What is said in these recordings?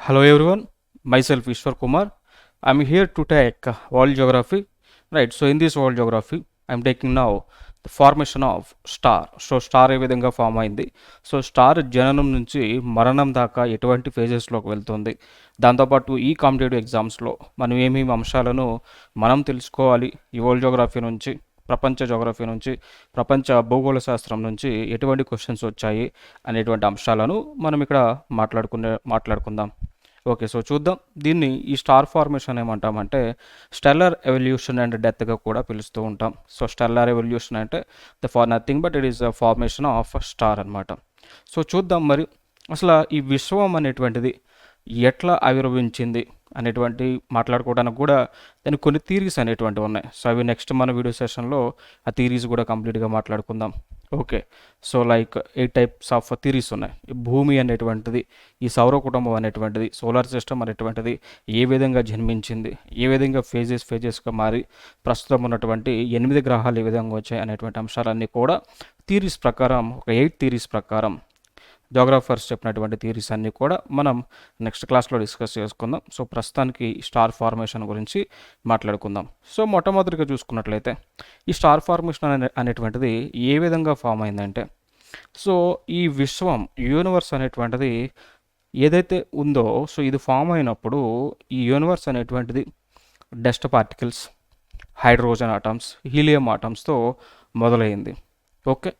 Hello everyone, myself Ishwar Kumar. I'm here to take world geography. Right, so in this world geography, I'm taking now the formation of star. So star ఏ విధంగా form అయింది. So star జననం నుంచి మరణం దాకా ఎటువంటి ఫేజెస్లోకి వెళ్తుంది. దాంతోపాటు ఈ కాంపిటేటివ్ ఎగ్జామ్స్లో మనం ఏమేమి అంశాలను మనం తెలుసుకోవాలి ఈ వరల్డ్ జోగ్రఫీ నుంచి, ప్రపంచ జోగ్రఫీ నుంచి, ప్రపంచ భూగోళ శాస్త్రం నుంచి ఎటువంటి క్వశ్చన్స్ వచ్చాయి అనేటువంటి అంశాలను మనం ఇక్కడ మాట్లాడుకుందాం. ఓకే, సో చూద్దాం. దీన్ని ఈ స్టార్ ఫార్మేషన్ ఏమంటామంటే స్టెల్లర్ ఎవల్యూషన్ అండ్ డెత్గా కూడా పిలుస్తూ ఉంటాం. సో స్టెల్లర్ ఎవల్యూషన్ అంటే far nothing but it is a formation of star అనమాట. సో చూద్దాం మరి అసలు ఈ విశ్వం అనేటువంటిది ఎట్లా ఆవిర్భవించింది అనేటువంటి మాట్లాడుకోవడానికి కూడా దానికి కొన్ని థీరీస్ అనేటువంటివి ఉన్నాయి. సో అవి నెక్స్ట్ మన వీడియో సెషన్లో ఆ థీరీస్ కూడా కంప్లీట్గా మాట్లాడుకుందాం. Okay, so like 8 types of theories ఉన్నాయి. ఈ భూమి అనేటువంటిది, ఈ సౌర కుటుంబం అనేటువంటిది, సోలార్ సిస్టమ్ అనేటువంటిది ఏ విధంగా జన్మించింది, ఏ విధంగా ఫేజెస్గా మారి ప్రస్తుతం ఉన్నటువంటి 8 గ్రహాలు ఏ విధంగా వచ్చాయి అనేటువంటి అంశాలన్నీ కూడా థీరీస్ ప్రకారం, ఒక 8 థీరీస్ ప్రకారం జోగ్రాఫర్స్ చెప్పినటువంటి థియరీస్ అన్నీ కూడా మనం నెక్స్ట్ క్లాస్లో డిస్కస్ చేసుకుందాం. సో ప్రస్తుతానికి స్టార్ ఫార్మేషన్ గురించి మాట్లాడుకుందాం. సో మొట్టమొదటిగా చూసుకున్నట్లయితే ఈ స్టార్ ఫార్మేషన్ అనేటువంటిది ఏ విధంగా ఫామ్ అయిందంటే, సో ఈ విశ్వం యూనివర్స్ అనేటువంటిది ఏదైతే ఉందో, సో ఇది ఫామ్ అయినప్పుడు ఈ యూనివర్స్ అనేటువంటిది dust particles, hydrogen atoms, helium ఆటమ్స్తో మొదలైంది. Okay,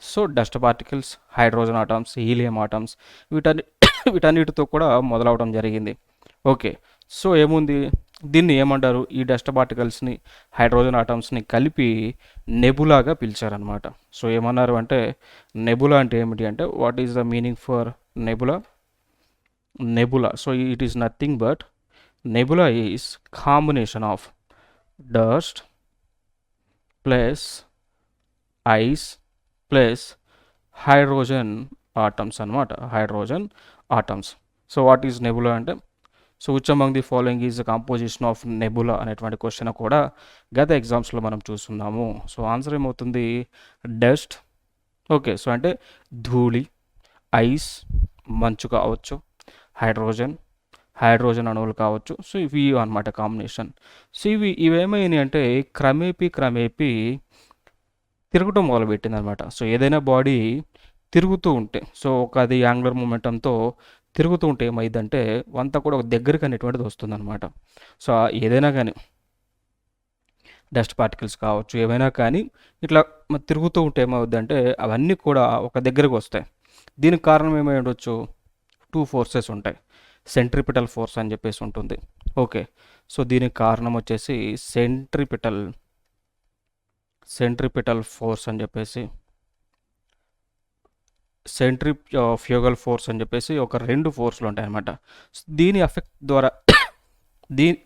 so dust particles, hydrogen atoms, helium atoms వీటన్నిటితో కూడా మొదలవడం జరిగింది. ఓకే, సో ఏముంది, దీన్ని ఏమంటారు, ఈ డస్ట్ పార్టికల్స్ని, హైడ్రోజన్ ఆటమ్స్ని కలిపి నెబులాగా పిలిచారనమాట. సో ఏమన్నారు అంటే, నెబులా అంటే ఏమిటి అంటే, what is the meaning for nebula? Nebula, so it is nothing but nebula is combination of dust plus ice plus hydrogen atoms అనమాట. Hydrogen atoms. So what is nebula అంటే, so which among the following is the composition of nebula అనేటువంటి question కూడా గత ఎగ్జామ్స్లో మనం చూస్తున్నాము. So answer ఏమవుతుంది, dust. Okay, so అంటే ధూళి, ఐస్ మంచు కావచ్చు, హైడ్రోజన్ అణువులు కావచ్చు. సో ఇవి అనమాట కాంబినేషన్. సో ఇవేమైనాయి అంటే క్రమేపీ తిరగటం మొదలుపెట్టింది అనమాట. సో ఏదైనా బాడీ తిరుగుతూ ఉంటే, సో అది యాంగులర్ మూమెంటంతో తిరుగుతూ ఉంటే ఏమైందంటే అంతా కూడా ఒక దగ్గరికి అనేటువంటిది వస్తుందన్నమాట. సో ఏదైనా కానీ డస్ట్ పార్టికల్స్ కావచ్చు, ఏమైనా కానీ ఇట్లా తిరుగుతూ ఉంటే ఏమవుద్దంటే అవన్నీ కూడా ఒక దగ్గరికి వస్తాయి. దీనికి కారణం ఏమై ఉండొచ్చు, 2 ఫోర్సెస్ ఉంటాయి. సెంట్రిపిటల్ ఫోర్స్ అని చెప్పేసి ఉంటుంది. ఓకే, సో దీనికి కారణం వచ్చేసి సెంట్రిపిటల్ ఫోర్స్ అని చెప్పేసి, సెంట్రిఫ్యూగల్ ఫోర్స్ అని చెప్పేసి ఒక 2 ఫోర్స్లు ఉంటాయన్నమాట. దీని ఎఫెక్ట్ ద్వారా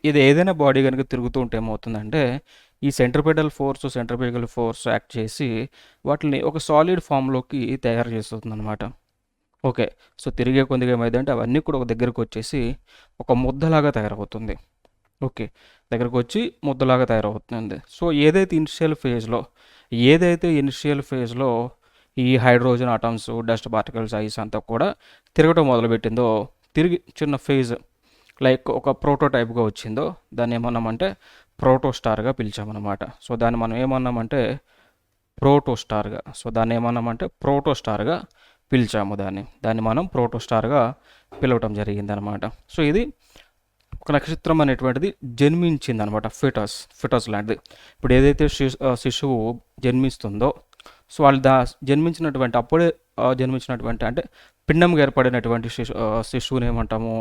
ఇది ఏదైనా బాడీ కనుక తిరుగుతూ ఉంటే ఏమవుతుందంటే ఈ సెంట్రిఫ్యూగల్ ఫోర్స్ యాక్ట్ చేసి వాటిని ఒక సాలిడ్ ఫామ్లోకి తయారు చేస్తుంది అనమాట. ఓకే, సో తిరిగే కొద్దిగా ఏమైందంటే అవన్నీ కూడా ఒక దగ్గరకు వచ్చేసి ఒక ముద్దలాగా తయారవుతుంది. ఓకే, దగ్గరకు వచ్చి ముద్దలాగా తయారవుతుంది. సో ఏదైతే ఇనిషియల్ ఫేజ్లో ఈ hydrogen atoms, dust particles, ice అంతా కూడా తిరగటం మొదలుపెట్టిందో, తిరిగి చిన్న ఫేజ్ లైక్ ఒక ప్రోటోటైప్గా వచ్చిందో దాన్ని ఏమన్నామంటే ప్రోటోస్టార్గా పిలిచామన్నమాట. సో దాన్ని మనం ఏమన్నామంటే ప్రోటోస్టార్గా పిలిచాము. దాన్ని మనం ప్రోటోస్టార్గా పిలవటం జరిగిందనమాట. సో ఇది ఒక నక్షత్రం అనేటువంటిది జన్మించింది అనమాట. ఫిటస్ లాంటిది. ఇప్పుడు ఏదైతే శిశువు జన్మిస్తుందో, సో వాళ్ళు అప్పుడే జన్మించినటువంటి అంటే పిండంగా ఏర్పడినటువంటి శిశువుని ఏమంటాము,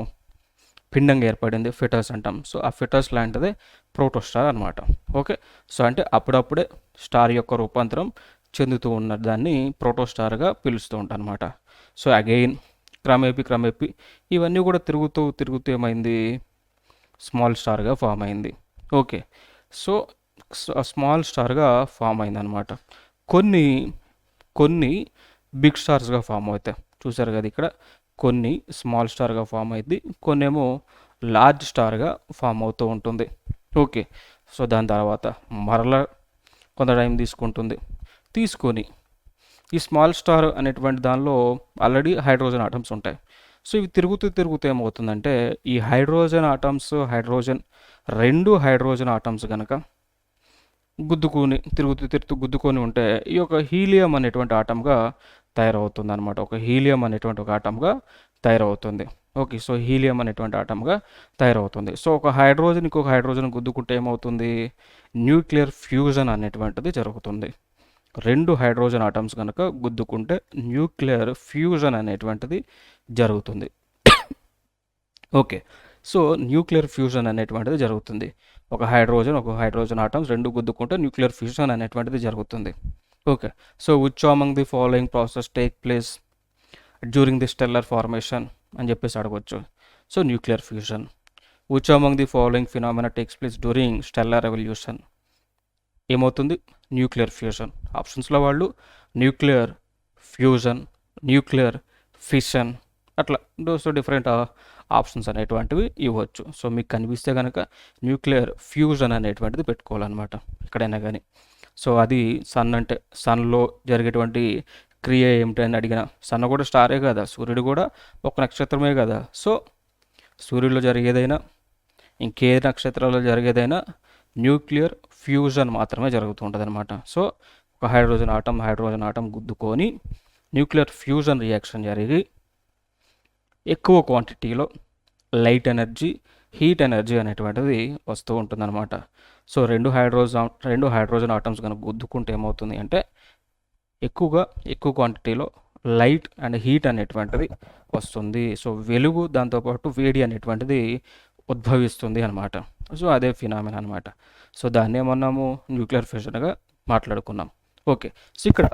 పిండంగా ఏర్పడింది ఫిటస్ అంటాం. సో ఆ ఫిటస్ లాంటిదే ప్రోటోస్టార్ అనమాట. ఓకే, సో అంటే అప్పుడప్పుడే స్టార్ యొక్క రూపాంతరం చెందుతూ ఉన్న దాన్ని ప్రోటోస్టార్గా పిలుస్తూ ఉంటాం అనమాట. సో అగైన్ క్రమేపీ ఇవన్నీ కూడా తిరుగుతూ ఏమైంది, స్మాల్ స్టార్గా ఫామ్ అయింది. ఓకే, సో స్మాల్ స్టార్గా ఫామ్ అయింది అనమాట. కొన్ని బిగ్ స్టార్స్గా ఫామ్ అవుతాయి. చూసారు కదా, ఇక్కడ కొన్ని స్మాల్ స్టార్గా ఫామ్ అయింది, కొన్ని ఏమో లార్జ్ స్టార్గా ఫామ్ అవుతూ ఉంటుంది. ఓకే, సో దాని తర్వాత మరలా కొంత టైం తీసుకొని ఈ స్మాల్ స్టార్ అనేటువంటి దానిలో ఆల్రెడీ హైడ్రోజన్ ఆటమ్స్ ఉంటాయి. సో ఇవి తిరుగుతూ తిరుగుతూ ఏమవుతుందంటే ఈ హైడ్రోజన్ ఆటమ్స్ రెండు హైడ్రోజన్ ఆటమ్స్ కనుక గుద్దుకొని తిరుగుతూ గుద్దుకొని ఉంటే ఈ యొక్క హీలియం అనేటువంటి ఆటంగా తయారవుతుంది అనమాట. ఒక హీలియం అనేటువంటి ఒక ఆటంగా తయారవుతుంది. ఓకే, సో హీలియం అనేటువంటి ఆటంగా తయారవుతుంది. సో ఒక హైడ్రోజన్ ఇంకొక హైడ్రోజన్ గుద్దుకుంటే ఏమవుతుంది, న్యూక్లియర్ ఫ్యూజన్ అనేటువంటిది జరుగుతుంది. రెండు హైడ్రోజన్ ఆటమ్స్ కనుక గుద్దుకుంటే న్యూక్లియర్ ఫ్యూజన్ అనేటువంటిది జరుగుతుంది. ఓకే, సో న్యూక్లియర్ ఫ్యూజన్ అనేటువంటిది జరుగుతుంది. ఒక హైడ్రోజన్ ఆటమ్స్ రెండు గుద్దుకుంటే న్యూక్లియర్ ఫ్యూజన్ అనేటువంటిది జరుగుతుంది. Okay, so which among the following process take place during the stellar formation అని చెప్పేసి అడగవచ్చు. So nuclear fusion. Which among the following phenomena takes place during stellar evolution ఏమవుతుంది, న్యూక్లియర్ ఫ్యూజన్. ఆప్షన్స్లో వాళ్ళు nuclear fusion, nuclear fission అట్లా so different options అనేటువంటివి ఇవ్వచ్చు. So మీకు కనిపిస్తే కనుక న్యూక్లియర్ ఫ్యూజన్ అనేటువంటిది పెట్టుకోవాలన్నమాట ఎక్కడైనా కానీ. సో అది సన్లో జరిగేటువంటి క్రియ ఏమిటి అని అడిగిన, సన్ కూడా స్టారే కదా, సూర్యుడు కూడా ఒక నక్షత్రమే కదా. సో సూర్యుడిలో జరిగేదైనా ఇంకే నక్షత్రాల్లో జరిగేదైనా న్యూక్లియర్ ఫ్యూజన్ మాత్రమే జరుగుతూ ఉంటుంది అనమాట. సో ఒక హైడ్రోజన్ ఆటం గుద్దుకొని న్యూక్లియర్ ఫ్యూజన్ రియాక్షన్ జరిగి ఎక్కువ క్వాంటిటీలో లైట్ ఎనర్జీ, హీట్ ఎనర్జీ అనేటువంటిది వస్తూ ఉంటుందన్నమాట. సో రెండు హైడ్రోజన్ ఆటమ్స్ కనుక గుద్దుకుంటే ఏమవుతుంది అంటే ఎక్కువ క్వాంటిటీలో లైట్ అండ్ హీట్ అనేటువంటిది వస్తుంది. సో వెలుగు దాంతోపాటు వేడి అనేటువంటిది ఉద్భవిస్తుంది అనమాట. సో అదే ఫినామినా అనమాట. సో దాన్ని ఏమన్నాము, న్యూక్లియర్ ఫ్యూజన్గా మాట్లాడుకున్నాం. ఓకే, సో ఇక్కడ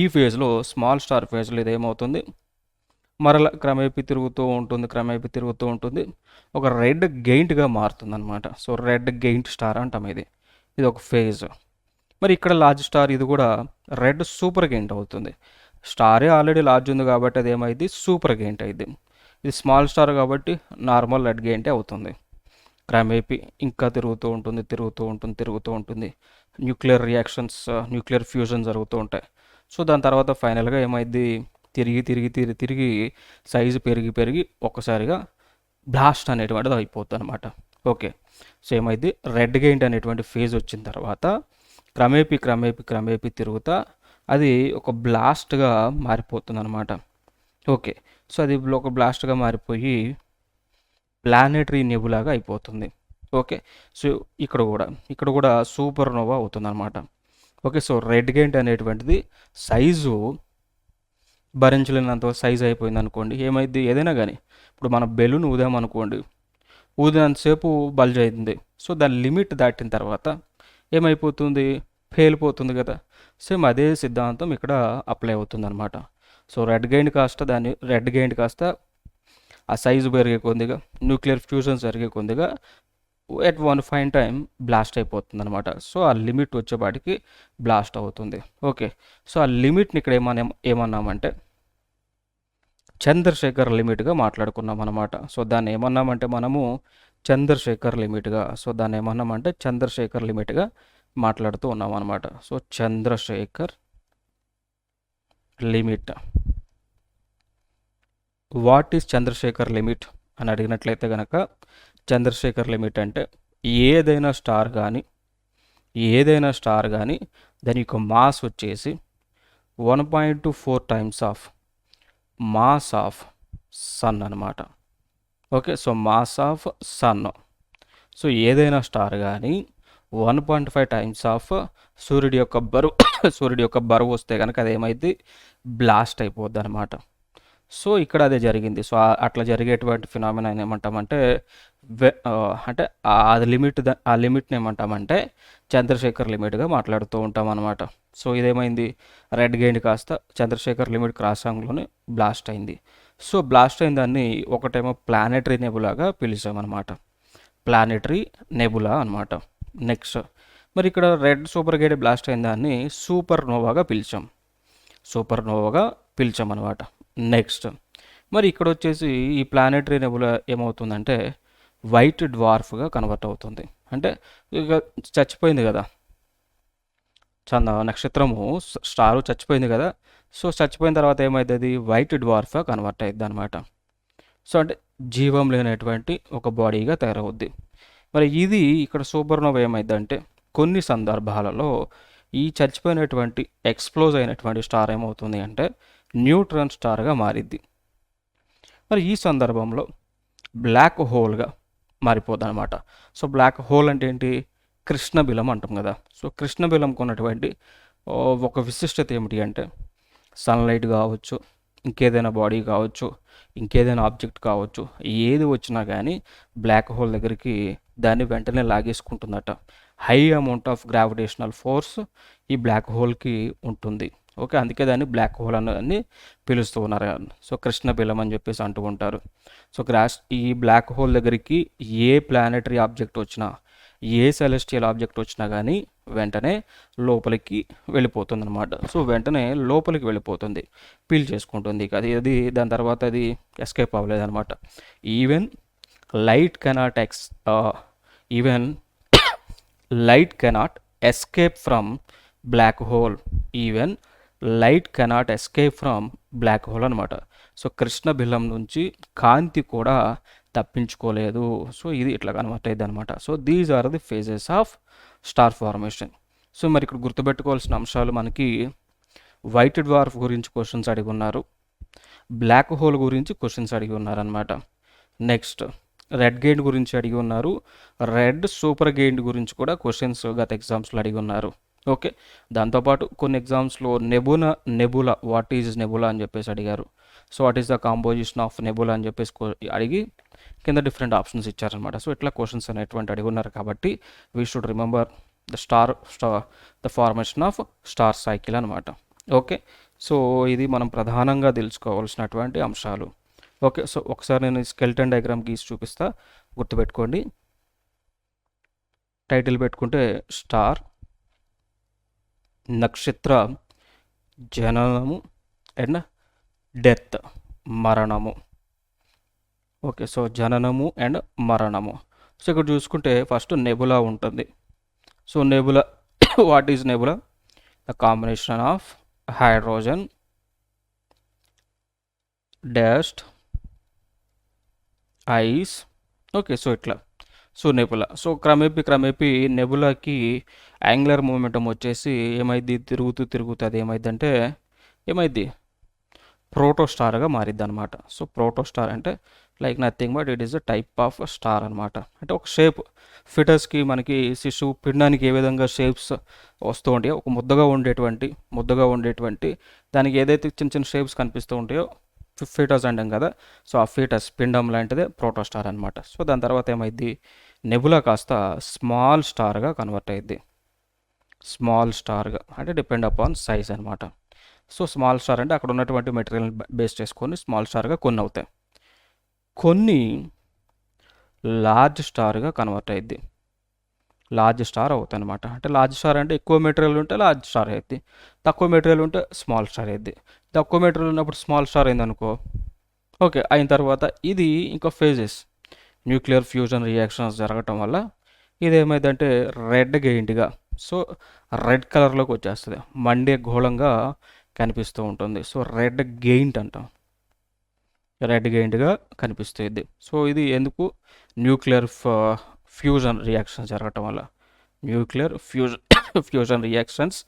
ఈ ఫేజ్లో స్మాల్ స్టార్ ఫేజ్లో ఇదేమవుతుంది, మరల క్రమేపీ తిరుగుతూ ఉంటుంది, ఒక రెడ్ గెయింట్గా మారుతుంది అనమాట. సో రెడ్ గెయింట్ స్టార్ అంటాం ఇది ఒక ఫేజ్. మరి ఇక్కడ లార్జ్ స్టార్ ఇది కూడా రెడ్ సూపర్ గెయింట్ అవుతుంది. స్టారే ఆల్రెడీ లార్జ్ ఉంది కాబట్టి అది ఏమైంది, సూపర్ గెయింట్ అయింది. ఇది స్మాల్ స్టార్ కాబట్టి నార్మల్ రెడ్ గెయింటే అవుతుంది. క్రమేపీ ఇంకా తిరుగుతూ ఉంటుంది. న్యూక్లియర్ రియాక్షన్స్, న్యూక్లియర్ ఫ్యూజన్ జరుగుతూ ఉంటాయి. సో దాని తర్వాత ఫైనల్గా ఏమైంది, తిరిగి సైజు పెరిగి ఒక్కసారిగా బ్లాస్ట్ అనేటువంటిది అయిపోతుంది అనమాట. ఓకే, సో ఏమైంది, రెడ్ గెయింట్ అనేటువంటి ఫేజ్ వచ్చిన తర్వాత క్రమేపీ తిరుగుతా అది ఒక బ్లాస్ట్గా మారిపోతుంది అనమాట. ఓకే, సో అది ఒక బ్లాస్ట్గా మారిపోయి ప్లానెటరీ నెబులాగా అయిపోతుంది. ఓకే, సో ఇక్కడ కూడా సూపర్ నోవా అవుతుంది అనమాట. ఓకే, సో రెడ్ గెయింట్ అనేటువంటిది సైజు భరించలేనంత సైజ్ అయిపోయింది అనుకోండి, ఏమైంది, ఏదైనా కానీ ఇప్పుడు మన బెలూన్ ఊదామనుకోండి, ఊదినంతసేపు బల్జ్ అయింది. సో దాని లిమిట్ దాటిన తర్వాత ఏమైపోతుంది, పేలిపోతుంది కదా. సేమ్ అదే సిద్ధాంతం ఇక్కడ అప్లై అవుతుంది అనమాట. సో రెడ్ గెయింట్ కాస్త ఆ సైజు పెరిగే కొద్దిగా, న్యూక్లియర్ ఫ్యూజన్ జరిగే కొద్దిగా at one fine time blast అయిపోతుంది అనమాట. సో ఆ లిమిట్ వచ్చేపాటికి బ్లాస్ట్ అవుతుంది. ఓకే, సో ఆ లిమిట్ని ఇక్కడ ఏమన్నామంటే చంద్రశేఖర్ లిమిట్గా మాట్లాడుకున్నాం అనమాట. సో దాన్ని ఏమన్నామంటే మనము చంద్రశేఖర్ లిమిట్గా మాట్లాడుతూ ఉన్నాం అనమాట. So Chandrasekhar limit. What is Chandrasekhar limit అని అడిగినట్లయితే కనుక, చంద్రశేఖర్ లిమిట్ అంటే ఏదైనా స్టార్ కానీ దాని యొక్క మాస్ వచ్చేసి 1.24 times of mass of sun అనమాట. Okay, so mass of sun. So ఏదైనా స్టార్ కానీ 1.5 టైమ్స్ ఆఫ్ సూర్యుడి యొక్క బరువు వస్తే కనుక అదేమైంది, బ్లాస్ట్ అయిపోద్ది అనమాట. సో ఇక్కడ అదే జరిగింది. సో అట్లా జరిగేటువంటి ఫినామినా ఏమంటామంటే అంటే ఆ లిమిట్ని ఏమంటామంటే చంద్రశేఖర్ లిమిట్గా మాట్లాడుతూ ఉంటాం అనమాట. సో ఇదేమైంది, రెడ్ గెయింట్ కాస్త చంద్రశేఖర్ లిమిట్ క్రాసింగ్లోనే బ్లాస్ట్ అయింది. సో బ్లాస్ట్ అయిన దాన్ని ఒకటేమో ప్లానెటరీ నెబులాగా పిలిచామన్నమాట, ప్లానెటరీ నెబులా అనమాట. నెక్స్ట్ మరి ఇక్కడ రెడ్ సూపర్ గెయింట్ బ్లాస్ట్ అయిన దాన్ని సూపర్ నోవాగా పిలిచామన్నమాట. నెక్స్ట్ మరి ఇక్కడ వచ్చేసి ఈ ప్లానెటరీ నెబులా ఏమవుతుందంటే వైట్ డ్వార్ఫ్గా కన్వర్ట్ అవుతుంది. అంటే ఇక చచ్చిపోయింది కదా, నక్షత్రము స్టారు చచ్చిపోయింది కదా, సో చచ్చిపోయిన తర్వాత ఏమవుతుంది, వైట్ డ్వార్ఫ్గా కన్వర్ట్ అవుతుంది అనమాట. సో అంటే జీవం లేనటువంటి ఒక బాడీగా తయారవుద్ది. మరి ఇది ఇక్కడ సూపర్నోవా ఏమైందంటే కొన్ని సందర్భాలలో ఈ చచ్చిపోయినటువంటి ఎక్స్ప్లోజ్ అయినటువంటి స్టార్ ఏమవుతుంది అంటే న్యూట్రాన్ స్టార్గా మారిద్ది. మరి ఈ సందర్భంలో బ్లాక్ హోల్గా మారిపోద్ది అనమాట. సో బ్లాక్ హోల్ అంటే ఏంటి, కృష్ణబిలం అంటాం కదా. సో కృష్ణబిలంకు ఉన్నటువంటి ఒక విశిష్టత ఏమిటి అంటే సన్లైట్ కావచ్చు, ఇంకేదైనా బాడీ కావచ్చు, ఇంకేదైనా ఆబ్జెక్ట్ కావచ్చు, ఏది వచ్చినా కానీ బ్లాక్ హోల్ దగ్గరికి దాన్ని వెంటనే లాగేసుకుంటుందట. High amount of gravitational force ఈ బ్లాక్ హోల్కి ఉంటుంది. ఓకే, అందుకే దాన్ని బ్లాక్ హోల్ అని పిలుస్తూ ఉన్నారు. సో కృష్ణబిలం అని చెప్పేసి అంటూ ఉంటారు. సో ఈ బ్లాక్ హోల్ దగ్గరికి ఏ ప్లానెటరీ ఆబ్జెక్ట్ వచ్చినా, ఏ సెలెస్టియల్ ఆబ్జెక్ట్ వచ్చినా కానీ వెంటనే లోపలికి వెళ్ళిపోతుంది అనమాట. సో వెంటనే లోపలికి వెళ్ళిపోతుంది, పీల్ చేసుకుంటుంది. అది దాని తర్వాత అది ఎస్కేప్ అవ్వలేదు అనమాట. Even light cannot light cannot escape from black hole. Even light cannot escape from black hole అనమాట. సో కృష్ణబిలం నుంచి కాంతి కూడా తప్పించుకోలేదు. సో ఇది ఇట్లా కన్వర్ట్ అయ్యింది అనమాట. So these are the phases of star formation. So మరి ఇక్కడ గుర్తుపెట్టుకోవాల్సిన అంశాలు మనకి వైట్ డ్వార్ఫ్ గురించి క్వశ్చన్స్ అడిగి ఉన్నారు, బ్లాక్ హోల్ గురించి క్వశ్చన్స్ అడిగి ఉన్నారనమాట. నెక్స్ట్ రెడ్ గెయింట్ గురించి అడిగి ఉన్నారు, రెడ్ సూపర్ గెయింట్ గురించి కూడా క్వశ్చన్స్ గత ఎగ్జామ్స్లో అడిగి ఉన్నారు. ఓకే, దాంతోపాటు కొన్ని ఎగ్జామ్స్లో నెబులా వాట్ ఈజ్ నెబులా అని చెప్పేసి అడిగారు. So what is the composition of nebula అని చెప్పేసి అడిగి కింద డిఫరెంట్ ఆప్షన్స్ ఇచ్చారనమాట. సో ఇట్లా క్వశ్చన్స్ అనేటువంటి అడిగి ఉన్నారు కాబట్టి we should remember the formation of star cycle అనమాట. ఓకే, సో ఇది మనం ప్రధానంగా తెలుసుకోవాల్సినటువంటి అంశాలు. ఓకే, సో ఒకసారి నేను స్కెల్టన్ డయాగ్రామ్ గీసి చూపిస్తా, గుర్తుపెట్టుకోండి. టైటిల్ పెట్టుకుంటే స్టార్, నక్షత్ర, జననము అండ్ డెత్, మరణము. ఓకే, సో జననము అండ్ మరణము. సో ఇక్కడ చూసుకుంటే ఫస్ట్ నెబులా ఉంటుంది. So nebula what is nebula? The combination of hydrogen, dust, ice. Okay, so ఇట్లా. So nebula. సో క్రమేపీ నెబులాకి యాంగులర్ మూమెంటం వచ్చేసి ఏమైంది, తిరుగుతూ అది ఏమైందంటే ప్రోటోస్టార్గా మారిద్ది అనమాట. సో ప్రోటోస్టార్ అంటే like nothing but it is a type of star అనమాట. అంటే ఒక షేప్, ఫిటస్కి మనకి శిశువు పిండానికి ఏ విధంగా షేప్స్ వస్తూ ఉంటాయో, ఒక ముద్దగా ఉండేటువంటి దానికి ఏదైతే చిన్న షేప్స్ కనిపిస్తూ ఉంటాయో ఫీటస్ అంటాం కదా. సో ఆ ఫీటస్ పిండం లాంటిదే ప్రోటోస్టార్ అనమాట. సో దాని తర్వాత ఏమైంది, నెబులా కాస్త స్మాల్ స్టార్గా కన్వర్ట్ అయ్యింది. స్మాల్ స్టార్గా అంటే డిపెండ్ అపాన్ సైజ్ అనమాట. సో స్మాల్ స్టార్ అంటే అక్కడ ఉన్నటువంటి మెటీరియల్ బేస్ చేసుకొని స్మాల్ స్టార్గా కొన్ని అవుతాయి, కొన్ని లార్జ్ స్టార్గా కన్వర్ట్ అయ్యింది. లార్జ్ స్టార్ అవుతాయి అనమాట. అంటే లార్జ్ స్టార్ అంటే ఎక్కువ మెటీరియల్ ఉంటే లార్జ్ స్టార్ అయ్యింది, తక్కువ మెటీరియల్ ఉంటే స్మాల్ స్టార్ అయ్యింది. తక్కువ మెటీరియల్ ఉన్నప్పుడు స్మాల్ స్టార్ అయిందనుకో. ఓకే, అయిన తర్వాత ఇది ఇంకా ఫేజెస్, న్యూక్లియర్ ఫ్యూజన్ రియాక్షన్స్ జరగటం వల్ల ఇది ఏమైందంటే రెడ్ గెయింట్గా, సో రెడ్ కలర్లోకి వచ్చేస్తుంది, మండే గోళంగా కనిపిస్తూ ఉంటుంది. సో రెడ్ గెయింట్ అంటాం, రెడ్ గెయింట్గా కనిపిస్తుంది. సో ఇది ఎందుకు, న్యూక్లియర్ ఫ్యూజన్ రియాక్షన్స్ జరగటం వల్ల, న్యూక్లియర్ ఫ్యూజన్ రియాక్షన్స్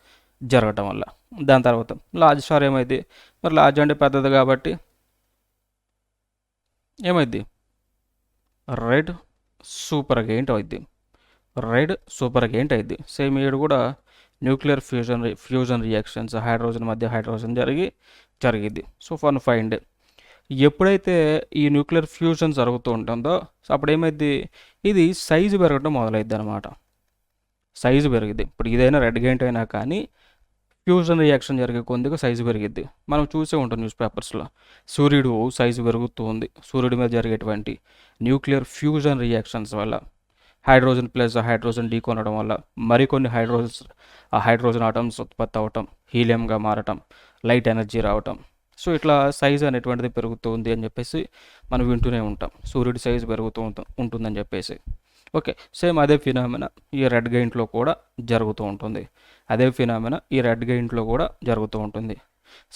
జరగటం వల్ల. దాని తర్వాత లార్జ్ స్టార్ ఏమైంది, మరి లార్జ్ అంటే పెద్దది కాబట్టి ఏమైంది, రెడ్ సూపర్ గెయింట్ అయింది. సేమ్ ఏడు కూడా న్యూక్లియర్ ఫ్యూజన్ రియాక్షన్స్, హైడ్రోజన్ మధ్య హైడ్రోజన్ జరిగింది. సో ఫన్ ఫైండ్ ఎప్పుడైతే ఈ న్యూక్లియర్ ఫ్యూజన్ జరుగుతూ ఉంటుందో అప్పుడు ఏమైంది, ఇది సైజు పెరగడం మొదలైద్ది అనమాట. సైజు పెరిగిద్ది. ఇప్పుడు ఇదైనా రెడ్ గెయింట్ అయినా కానీ ఫ్యూజన్ రియాక్షన్ జరిగే కొద్దిగా సైజు పెరిగిద్ది. మనం చూసే ఉంటాం న్యూస్ పేపర్స్లో, సూర్యుడు సైజు పెరుగుతూ ఉంది. సూర్యుడి మీద జరిగేటువంటి న్యూక్లియర్ ఫ్యూజన్ రియాక్షన్స్ వల్ల హైడ్రోజన్ ప్లస్ హైడ్రోజన్ ఢీకొనడం వల్ల మరికొన్ని హైడ్రోజన్ ఆటమ్స్ ఉత్పత్తి అవ్వటం, హీలియంగా మారటం, లైట్ ఎనర్జీ రావటం. సో ఇట్లా సైజు అనేటువంటిది పెరుగుతుంది అని చెప్పేసి మనం వింటూనే ఉంటాం, సూర్యుడి సైజు పెరుగుతూ ఉంటుందని చెప్పేసి. ఓకే, సేమ్ అదే ఫినామినా ఈ రెడ్ గెయింట్లో కూడా జరుగుతూ ఉంటుంది.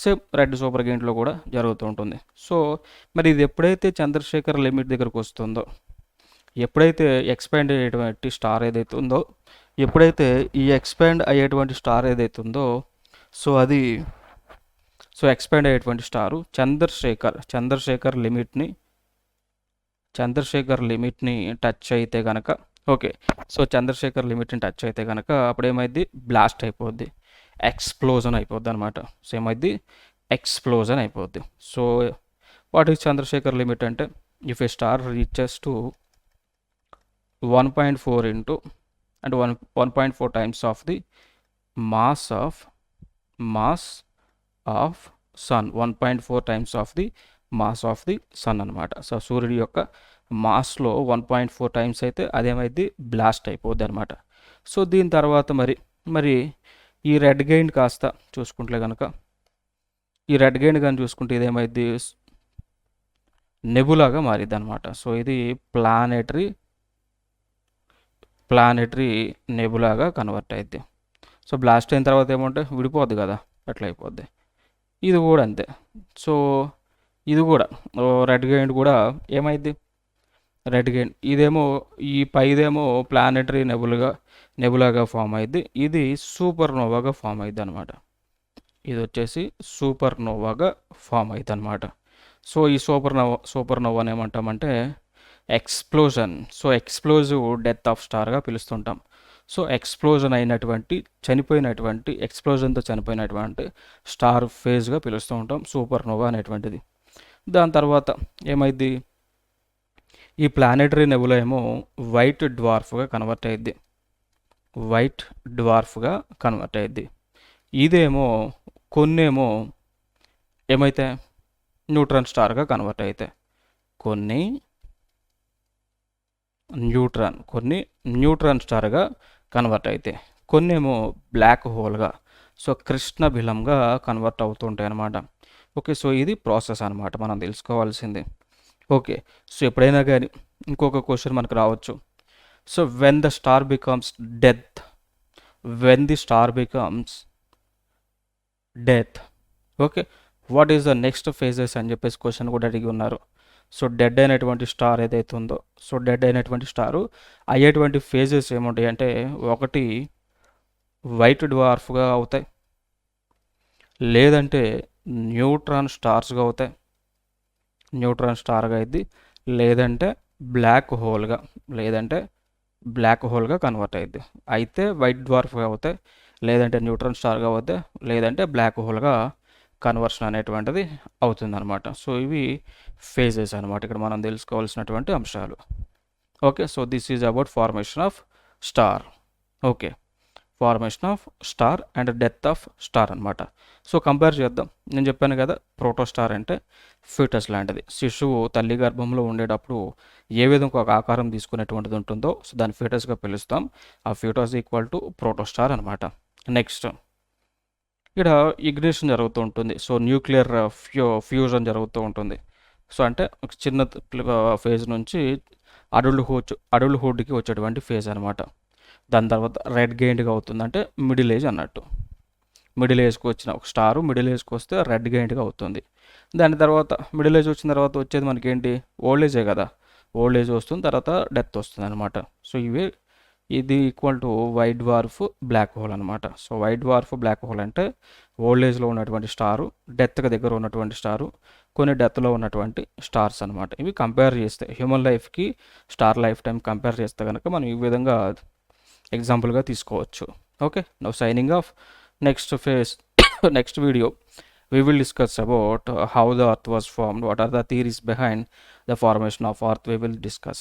సేమ్ రెడ్ సూపర్ గిగింట్లో కూడా జరుగుతూ ఉంటుంది. సో మరి ఇది ఎప్పుడైతే చంద్రశేఖర్ లిమిట్ దగ్గరకు వస్తుందో, ఎప్పుడైతే ఎక్స్పాండ్ అయ్యేటువంటి స్టార్ ఏదైతే ఉందో, ఎప్పుడైతే ఈ ఎక్స్పాండ్ అయ్యేటువంటి స్టార్ ఏదైతే ఉందో, సో అది ఎక్స్పాండ్ అయ్యేటువంటి స్టారు చంద్రశేఖర్ లిమిట్ని టచ్ అయితే కనుక, ఓకే, సో చంద్రశేఖర్ లిమిట్ని టచ్ అయితే కనుక అప్పుడు ఏమైంది, బ్లాస్ట్ అయిపోద్ది, ఎక్స్ప్లోజన్ అయిపోద్ది అనమాట. సో ఏమైంది, ఎక్స్ప్లోజన్ అయిపోద్ది. So what is Chandrasekhar limit అంటే, if a star reaches to 1.4 into and 1.4 times of the mass of sun, 1.4 times of the mass of the sun అనమాట. సో సూర్యుడి యొక్క మాస్లో 1.4 టైమ్స్ అయితే అదేమైంది, బ్లాస్ట్ అయిపోద్ది అనమాట. సో దీని తర్వాత మరి ఈ రెడ్ గెయిన్ కాస్త చూసుకుంటే కనుక, ఈ రెడ్ గెయిన్ కానీ చూసుకుంటే ఇదేమైంది, నెబులాగా మారిద్ది అనమాట. సో ఇది ప్లానెటరీ నెబులాగా కన్వర్ట్ అయింది. సో బ్లాస్ట్ అయిన తర్వాత ఏమంటే విడిపోద్ది కదా, అట్లా అయిపోద్ది. ఇది కూడా అంతే. సో ఇది కూడా రెడ్ గెయిన్ కూడా ఏమైంది, రెడ్ గెయిన్ ఇదేమో ఈ పైదేమో ప్లానెటరీ నెబులాగా ఫామ్ అయింది, ఇది సూపర్ నోవాగా ఫామ్ అయింది అనమాట. ఇది వచ్చేసి సూపర్ నోవాగా ఫామ్ అయింది అనమాట. సో ఈ సూపర్ నోవాని ఏమంటామంటే explosion. So explosive death of స్టార్గా పిలుస్తుంటాం. సో ఎక్స్ప్లోజన్తో చనిపోయినటువంటి స్టార్ ఫేజ్గా పిలుస్తూ ఉంటాం సూపర్ నోవా అనేటువంటిది. దాని తర్వాత ఏమైంది, ఈ ప్లానెటరీ నెబులా ఏమో వైట్ డ్వార్ఫ్గా కన్వర్ట్ అయ్యిద్ది. ఇదేమో కొన్నేమో ఏమైతే న్యూట్రాన్ స్టార్గా కన్వర్ట్ అవుతాయి, కొన్ని న్యూట్రాన్ స్టార్గా కన్వర్ట్ అవుతాయి, కొన్ని ఏమో బ్లాక్ హోల్గా, సో కృష్ణబిలంగా కన్వర్ట్ అవుతుంటాయి అన్నమాట. ఓకే, సో ఇది ప్రాసెస్ అనమాట మనం తెలుసుకోవాల్సింది. ఓకే, సో ఎప్పుడైనా కానీ ఇంకొక క్వశ్చన్ మనకు రావచ్చు. So when the star becomes death, okay, what is the next phases అని చెప్పేసి క్వశ్చన్ కూడా అడిగి ఉన్నారు. సో డెడ్ అయినటువంటి స్టార్ ఏదైతే ఉందో, సో డెడ్ అయినటువంటి స్టారు అయ్యేటువంటి ఫేజెస్ ఏముంటాయి అంటే, ఒకటి వైట్ డ్వార్ఫ్గా అవుతాయి, లేదంటే న్యూట్రాన్ స్టార్స్గా అవుతాయి, న్యూట్రాన్ స్టార్గా అయింది, లేదంటే బ్లాక్ హోల్గా కన్వర్ట్ అయ్యిద్ది. అయితే వైట్ డ్వార్ఫ్గా అవుతాయి, లేదంటే న్యూట్రాన్ స్టార్గా అవుతాయి, లేదంటే బ్లాక్ హోల్గా కన్వర్షన్ అనేటువంటిది అవుతుందన్నమాట. సో ఇవి ఫేజెస్ అనమాట ఇక్కడ మనం తెలుసుకోవాల్సినటువంటి అంశాలు. Okay, so this is about formation of star. Okay, formation of star and death of star అనమాట. సో కంపేర్ చేద్దాం. నేను చెప్పాను కదా, ప్రోటోస్టార్ అంటే ఫీటస్ లాంటిది. శిశువు తల్లి గర్భంలో ఉండేటప్పుడు ఏ విధంగా ఒక ఆకారం తీసుకునేటువంటిది ఉంటుందో, సో దాన్ని ఫీటస్గా పిలుస్తాం. ఆ ఫీటస్ ఈక్వల్ టు ప్రోటోస్టార్ అనమాట. నెక్స్ట్ ఇక్కడ ఇగ్నిషన్ జరుగుతూ ఉంటుంది. సో న్యూక్లియర్ ఫ్యూజన్ జరుగుతూ ఉంటుంది. సో అంటే ఒక చిన్న ఫేజ్ నుంచి అడల్ట్హుడ్కి వచ్చేటువంటి ఫేజ్ అనమాట. దాని తర్వాత రెడ్ గెయింట్గా అవుతుంది, అంటే మిడిల్ ఏజ్ అన్నట్టు. మిడిల్ ఏజ్కి వచ్చిన ఒక స్టారు మిడిల్ ఏజ్కి వస్తే రెడ్ గెయింట్గా అవుతుంది. దాని తర్వాత మిడిల్ ఏజ్ వచ్చిన తర్వాత వచ్చేది మనకేంటి, ఓల్డ్ ఏజే కదా. ఓల్డ్ ఏజ్ వస్తుంది, తర్వాత డెత్ వస్తుంది అనమాట. సో ఇది equal to white dwarf black hole అనమాట. So white dwarf black hole అంటే ఓల్డ్ ఏజ్లో ఉన్నటువంటి స్టారు, డెత్కి దగ్గర ఉన్నటువంటి స్టారు, కొన్ని డెత్లో ఉన్నటువంటి స్టార్స్ అనమాట. ఇవి కంపేర్ చేస్తే హ్యూమన్ లైఫ్కి స్టార్ లైఫ్ టైం కంపేర్ చేస్తే కనుక మనం ఈ విధంగా ఎగ్జాంపుల్గా తీసుకోవచ్చు. Okay, now signing off. Next video we will discuss about how the earth was formed, what are the theories behind the formation of earth we will discuss.